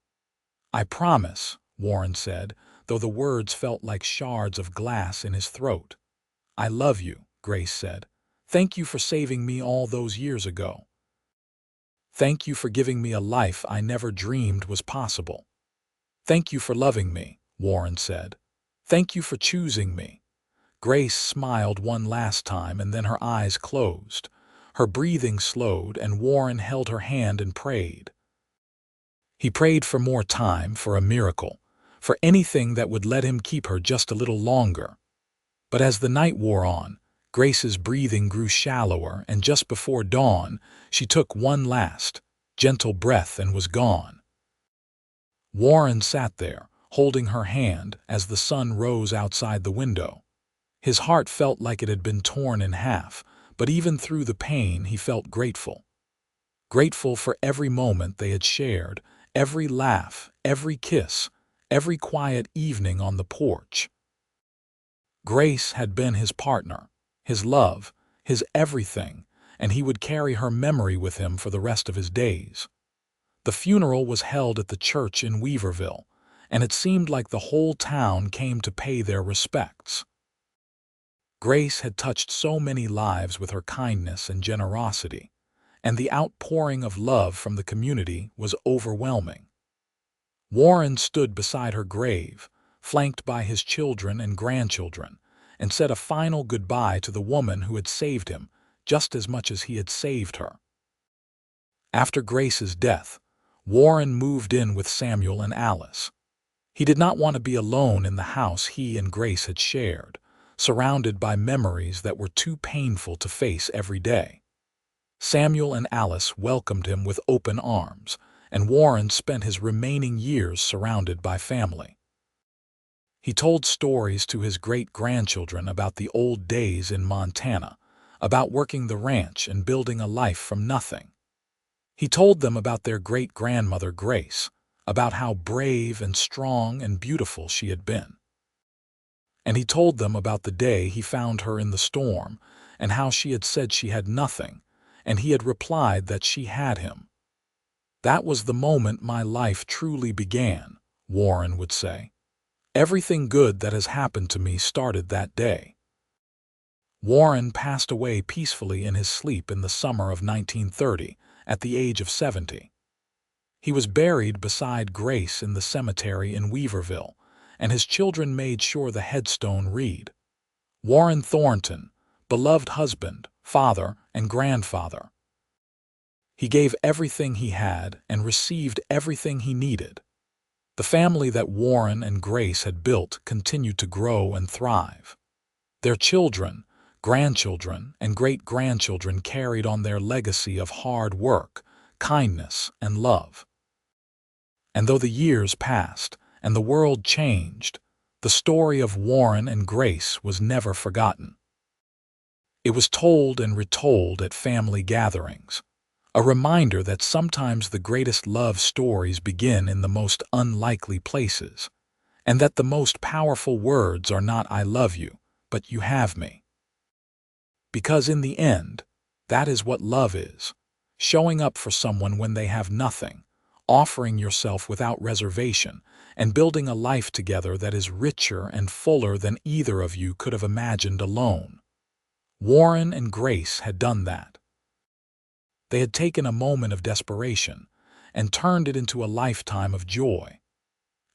"I promise," Warren said, though the words felt like shards of glass in his throat. "I love you," Grace said. "Thank you for saving me all those years ago. Thank you for giving me a life I never dreamed was possible." "Thank you for loving me," Warren said. "Thank you for choosing me." Grace smiled one last time, and then her eyes closed. Her breathing slowed, and Warren held her hand and prayed. He prayed for more time, for a miracle, for anything that would let him keep her just a little longer. But as the night wore on, Grace's breathing grew shallower, and just before dawn, she took one last, gentle breath and was gone. Warren sat there, holding her hand as the sun rose outside the window. His heart felt like it had been torn in half, but even through the pain he felt grateful. Grateful for every moment they had shared, every laugh, every kiss, every quiet evening on the porch. Grace had been his partner, his love, his everything, and he would carry her memory with him for the rest of his days. The funeral was held at the church in Weaverville, and it seemed like the whole town came to pay their respects. Grace had touched so many lives with her kindness and generosity, and the outpouring of love from the community was overwhelming. Warren stood beside her grave, flanked by his children and grandchildren, and said a final goodbye to the woman who had saved him just as much as he had saved her. After Grace's death, Warren moved in with Samuel and Alice. He did not want to be alone in the house he and Grace had shared, surrounded by memories that were too painful to face every day. Samuel and Alice welcomed him with open arms, and Warren spent his remaining years surrounded by family. He told stories to his great-grandchildren about the old days in Montana, about working the ranch and building a life from nothing. He told them about their great-grandmother Grace, about how brave and strong and beautiful she had been. And he told them about the day he found her in the storm, and how she had said she had nothing, and he had replied that she had him. "That was the moment my life truly began," Warren would say. "Everything good that has happened to me started that day." Warren passed away peacefully in his sleep in the summer of 1930, at the age of 70. He was buried beside Grace in the cemetery in Weaverville, and his children made sure the headstone read, "Warren Thornton, beloved husband, father, and grandfather." He gave everything he had and received everything he needed. The family that Warren and Grace had built continued to grow and thrive. Their children, grandchildren, and great-grandchildren carried on their legacy of hard work, kindness, and love. And though the years passed and the world changed, the story of Warren and Grace was never forgotten. It was told and retold at family gatherings, a reminder that sometimes the greatest love stories begin in the most unlikely places, and that the most powerful words are not "I love you," but "you have me." Because in the end, that is what love is, showing up for someone when they have nothing, offering yourself without reservation, and building a life together that is richer and fuller than either of you could have imagined alone. Warren and Grace had done that. They had taken a moment of desperation, and turned it into a lifetime of joy.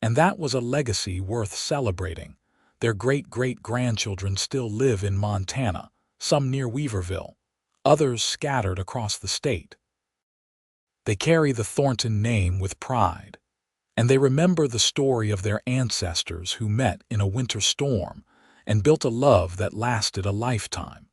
And that was a legacy worth celebrating. Their great-great-grandchildren still live in Montana, some near Weaverville, others scattered across the state. They carry the Thornton name with pride, and they remember the story of their ancestors who met in a winter storm and built a love that lasted a lifetime.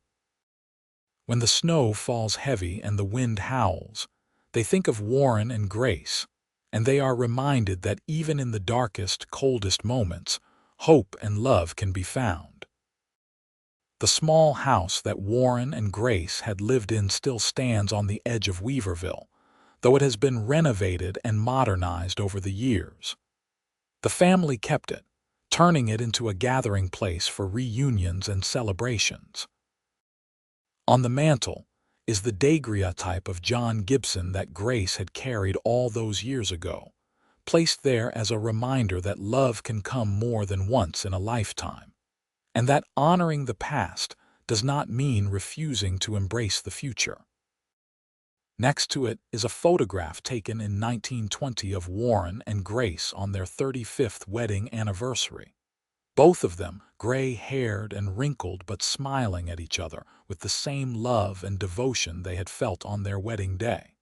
When the snow falls heavy and the wind howls, they think of Warren and Grace, and they are reminded that even in the darkest, coldest moments, hope and love can be found. The small house that Warren and Grace had lived in still stands on the edge of Weaverville, though it has been renovated and modernized over the years. The family kept it, turning it into a gathering place for reunions and celebrations. On the mantel is the daguerreotype of John Gibson that Grace had carried all those years ago, placed there as a reminder that love can come more than once in a lifetime, and that honoring the past does not mean refusing to embrace the future. Next to it is a photograph taken in 1920 of Warren and Grace on their 35th wedding anniversary. Both of them, gray-haired and wrinkled but smiling at each other with the same love and devotion they had felt on their wedding day.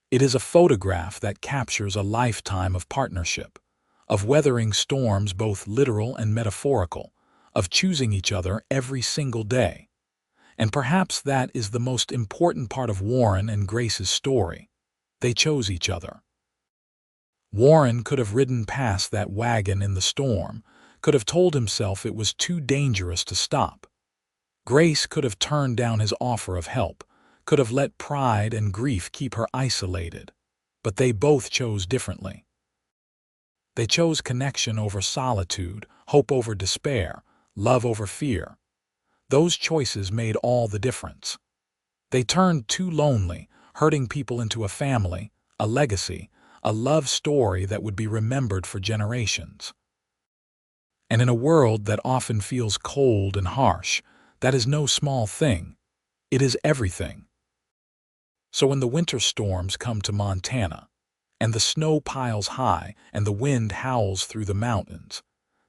It is a photograph that captures a lifetime of partnership, of weathering storms both literal and metaphorical, of choosing each other every single day. And perhaps that is the most important part of Warren and Grace's story. They chose each other. Warren could have ridden past that wagon in the storm, could have told himself it was too dangerous to stop. Grace could have turned down his offer of help, could have let pride and grief keep her isolated. But they both chose differently. They chose connection over solitude, hope over despair, love over fear. Those choices made all the difference. They turned too lonely, hurting people into a family, a legacy, a love story that would be remembered for generations. And in a world that often feels cold and harsh, that is no small thing. It is everything. So when the winter storms come to Montana, and the snow piles high and the wind howls through the mountains,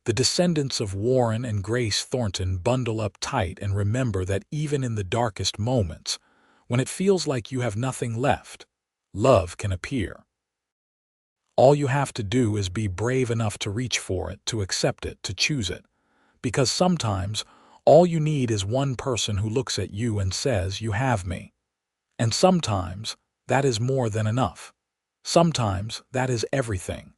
the descendants of Warren and Grace Thornton bundle up tight and remember that even in the darkest moments, when it feels like you have nothing left, love can appear. All you have to do is be brave enough to reach for it, to accept it, to choose it. Because sometimes, all you need is one person who looks at you and says, "You have me." And sometimes, that is more than enough. Sometimes, that is everything.